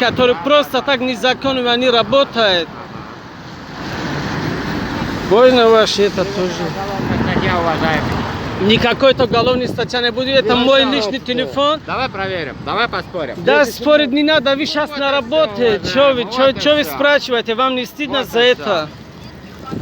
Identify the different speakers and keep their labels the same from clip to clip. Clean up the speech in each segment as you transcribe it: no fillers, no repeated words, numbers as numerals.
Speaker 1: которые просто так незаконно они работают. Война ваша, это тоже.
Speaker 2: Статья, уважаемый.
Speaker 1: Никакой-то уголовной статьи не будет. Это мой личный телефон.
Speaker 2: Давай проверим, давай поспорим.
Speaker 1: Да, спорить не надо, вы сейчас на работе. Чё вы спрашиваете? Вам не стыдно за это?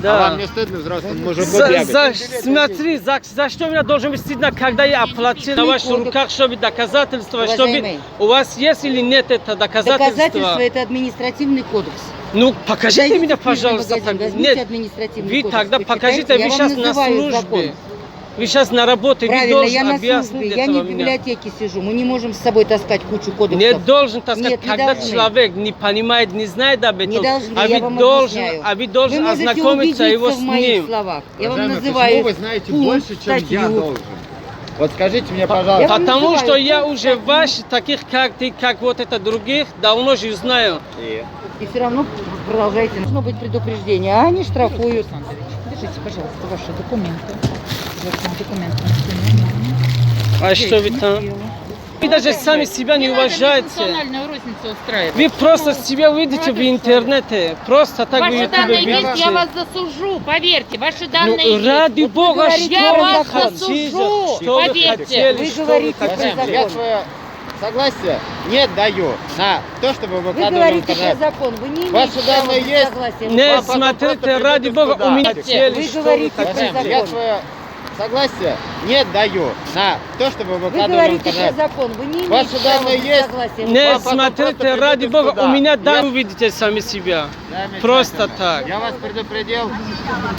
Speaker 2: А вам не стыдно взрослым мужику бегать?
Speaker 1: Смотри, за что мне должен быть стыдно, когда я оплатил на ваших руках, чтобы доказательства, чтобы у вас есть или нет это доказательства?
Speaker 3: Доказательство это административный кодекс.
Speaker 1: Ну, покажите мне, пожалуйста.
Speaker 3: Возьмите административный
Speaker 1: Вы
Speaker 3: кодекс,
Speaker 1: тогда покажите,
Speaker 3: почитайте.
Speaker 1: вы сейчас на службе. Вы сейчас на работе, вы
Speaker 3: Правильно, я
Speaker 1: должны
Speaker 3: на
Speaker 1: объяснить
Speaker 3: службе, я не
Speaker 1: этого
Speaker 3: в
Speaker 1: меня.
Speaker 3: библиотеке сижу, мы не можем с собой таскать кучу кодексов.
Speaker 1: Не должен таскать,
Speaker 3: Нет, не
Speaker 1: когда
Speaker 3: должны.
Speaker 1: человек не понимает, не знает об этом,
Speaker 3: Не должны, я вам объясняю.
Speaker 1: вы должны
Speaker 3: Вы можете
Speaker 1: ознакомиться его
Speaker 3: убедиться
Speaker 1: с
Speaker 3: в моих
Speaker 1: ним.
Speaker 3: словах. Я вам
Speaker 2: Уважаемый,
Speaker 3: называю
Speaker 2: почему вы знаете
Speaker 3: пункт,
Speaker 2: больше, чем я
Speaker 3: статью.
Speaker 2: должен? Вот скажите мне,
Speaker 3: Я
Speaker 2: пожалуйста.
Speaker 3: вам
Speaker 1: Потому
Speaker 3: называю
Speaker 1: что я
Speaker 3: пункт,
Speaker 1: уже
Speaker 3: статью.
Speaker 1: ваших, таких как ты, как вот это других, давно же знаю.
Speaker 3: И все равно продолжайте. Должно быть предупреждение, а они штрафуют. Держите, пожалуйста, ваши документы. Ваши документы.
Speaker 1: А что вы там? Вы даже сами себя не уважаете.
Speaker 4: Национальную розницу устраивать.
Speaker 1: Вы просто себя выйдете в интернете. Просто так вы
Speaker 4: Ваши
Speaker 1: ютубе
Speaker 4: данные есть, я
Speaker 1: видите.
Speaker 4: вас засужу, поверьте, ваши данные
Speaker 1: Ну,
Speaker 4: есть.
Speaker 1: ради Бога,
Speaker 3: говорите,
Speaker 4: я
Speaker 1: что
Speaker 4: вас
Speaker 1: вы хотите?
Speaker 4: засужу,
Speaker 1: Что вы
Speaker 4: поверьте.
Speaker 1: хотели?
Speaker 3: Вы
Speaker 1: что
Speaker 3: говорите
Speaker 1: вы
Speaker 3: про
Speaker 1: хотели?
Speaker 3: закон.
Speaker 2: Я свое согласие не даю на то, чтобы
Speaker 3: Вы
Speaker 2: выкладывали в
Speaker 3: говорите про
Speaker 2: интернет.
Speaker 3: закон, вы не
Speaker 2: Ваши
Speaker 3: имеете права
Speaker 2: данные
Speaker 3: без
Speaker 2: есть?
Speaker 3: согласия.
Speaker 1: Нет,
Speaker 2: Вам потом
Speaker 1: смотрите,
Speaker 2: просто
Speaker 1: ради
Speaker 2: придут
Speaker 1: Бога,
Speaker 2: сюда.
Speaker 1: у меня
Speaker 2: Вы
Speaker 1: цели,
Speaker 3: Вы
Speaker 1: что вы
Speaker 3: говорите про
Speaker 1: хотите?
Speaker 3: закон.
Speaker 2: Я свое согласие не даю на то, чтобы
Speaker 3: Вы
Speaker 2: выкладывали в
Speaker 3: говорите про
Speaker 2: интернет.
Speaker 3: закон, вы не
Speaker 2: Ваши
Speaker 3: имеете права
Speaker 2: данные
Speaker 3: без
Speaker 2: есть?
Speaker 3: согласия.
Speaker 1: Нет,
Speaker 2: Вам потом
Speaker 1: смотрите,
Speaker 2: просто
Speaker 1: ради
Speaker 2: придут
Speaker 1: Бога,
Speaker 2: сюда.
Speaker 1: у меня
Speaker 2: Я-
Speaker 1: да, увидите сами себя.
Speaker 2: Замечательно.
Speaker 1: Просто так.
Speaker 2: Я вас предупредил,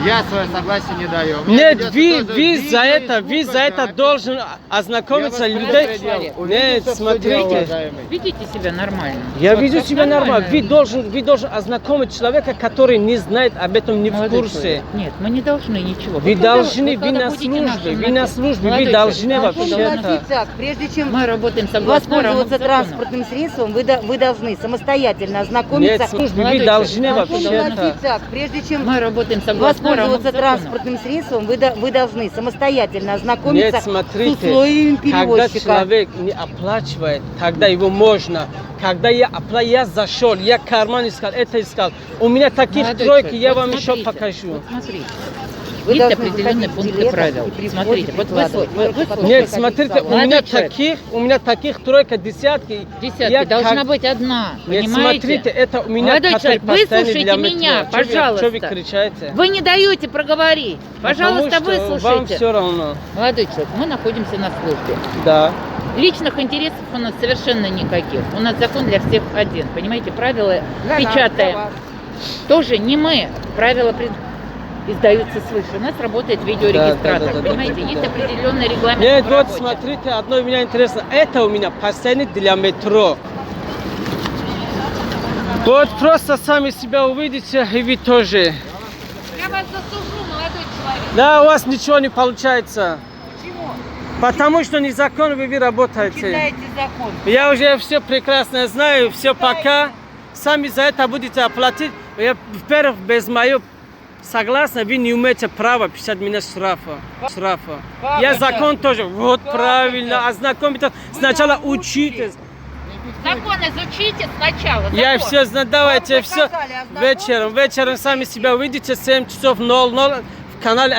Speaker 2: я свое согласие не даю. У меня
Speaker 1: Нет,
Speaker 2: ведется
Speaker 1: вы
Speaker 2: тоже
Speaker 1: за
Speaker 2: видео и
Speaker 1: это,
Speaker 2: звук,
Speaker 1: вы за это
Speaker 2: запись.
Speaker 1: должен
Speaker 2: Я
Speaker 1: ознакомиться
Speaker 2: вас
Speaker 1: людей.
Speaker 2: предупредил.
Speaker 1: Нет,
Speaker 2: Увидите в суде,
Speaker 1: смотрите.
Speaker 2: уважаемый.
Speaker 4: Ведите себя нормально.
Speaker 1: Я
Speaker 4: Вот
Speaker 1: веду
Speaker 4: как
Speaker 1: себя нормально. Вы должен ознакомить человека, который не знает об этом, не в
Speaker 4: Молодой
Speaker 1: курсе.
Speaker 4: человек, нет, мы не должны ничего.
Speaker 1: Вы
Speaker 4: когда-
Speaker 1: должны, вы
Speaker 4: когда
Speaker 1: на
Speaker 4: будете
Speaker 1: службе,
Speaker 4: нашим
Speaker 1: вы на службе,
Speaker 4: Молодой
Speaker 1: вы
Speaker 4: человек,
Speaker 1: должны
Speaker 4: на
Speaker 3: Закон
Speaker 1: вообще-то.
Speaker 3: гласит так, прежде чем
Speaker 4: Мы работаем согласно
Speaker 3: воспользоваться
Speaker 4: закону.
Speaker 3: транспортным средством, вы должны самостоятельно ознакомиться.
Speaker 1: Нет, службе, вы
Speaker 4: Молодой
Speaker 1: должны
Speaker 4: человек,
Speaker 3: Закон
Speaker 1: вообще-то.
Speaker 3: гласит так, прежде чем
Speaker 4: Мы работаем согласно
Speaker 3: воспользоваться
Speaker 4: закону.
Speaker 3: транспортным средством, вы должны самостоятельно ознакомиться
Speaker 1: Нет,
Speaker 3: с
Speaker 1: смотрите,
Speaker 3: условиями
Speaker 1: когда
Speaker 3: перевозчика.
Speaker 1: человек не оплачивает, тогда его можно. Когда я зашел, я карман искал, это искал. У меня таких
Speaker 4: Молодой
Speaker 1: тройки,
Speaker 4: человек,
Speaker 1: я
Speaker 4: вот
Speaker 1: вам еще
Speaker 4: смотрите,
Speaker 1: покажу.
Speaker 4: Вот смотрите.
Speaker 3: Вы
Speaker 4: Есть
Speaker 3: должны
Speaker 4: определенные
Speaker 3: заходить в
Speaker 4: пункты
Speaker 3: билет
Speaker 4: правил.
Speaker 3: и при входе
Speaker 4: Смотрите, вот
Speaker 3: прикладывать.
Speaker 4: вы
Speaker 3: Потом
Speaker 1: Нет,
Speaker 3: заходить
Speaker 1: смотрите,
Speaker 3: в салон.
Speaker 1: у меня таких тройка, десятки.
Speaker 4: Десятки,
Speaker 1: Я
Speaker 4: должна
Speaker 1: как-
Speaker 4: быть одна,
Speaker 1: Нет,
Speaker 4: понимаете?
Speaker 1: смотрите, это у меня
Speaker 4: Молодой
Speaker 1: который
Speaker 4: человек,
Speaker 1: постоянно
Speaker 4: выслушайте
Speaker 1: для метро.
Speaker 4: меня,
Speaker 1: Что вы
Speaker 4: пожалуйста.
Speaker 1: кричите?
Speaker 4: Вы не даете проговорить. Пожалуйста,
Speaker 1: Потому что вам
Speaker 4: выслушайте.
Speaker 1: все равно.
Speaker 4: Молодой человек, мы находимся на службе.
Speaker 1: Да.
Speaker 4: Личных интересов у нас совершенно никаких. У нас закон для всех один. Понимаете, правила
Speaker 3: Для нас, для
Speaker 4: печатаем.
Speaker 3: вас.
Speaker 4: Тоже не мы. Правила издаются свыше. У нас работает видеорегистратор.
Speaker 1: Да.
Speaker 4: Понимаете, есть определенный регламент.
Speaker 1: Нет,
Speaker 4: по
Speaker 1: вот
Speaker 4: работе.
Speaker 1: смотрите, одно у меня интересно. Это у меня постоянно для метро. Вот просто сами себя увидите, и вы тоже.
Speaker 4: Я вас засужу, молодой человек.
Speaker 1: Да, у вас ничего не получается.
Speaker 3: Почему?
Speaker 1: Потому что незаконно вы работаете.
Speaker 3: Читайте закон.
Speaker 1: Я уже все прекрасно знаю, все пока. Сами за это будете оплатить. Я, во-первых, без моего согласия вы не имеете права писать меня штрафа. Я закон тоже. Вот правильно. Ознакомиться. Сначала учитесь.
Speaker 4: Закон изучите сначала.
Speaker 1: Я
Speaker 4: закон.
Speaker 1: все знаю. Давайте
Speaker 3: Вам
Speaker 1: все
Speaker 3: показали, ознакомьтесь.
Speaker 1: вечером сами себя увидите. 7 часов 00 в канале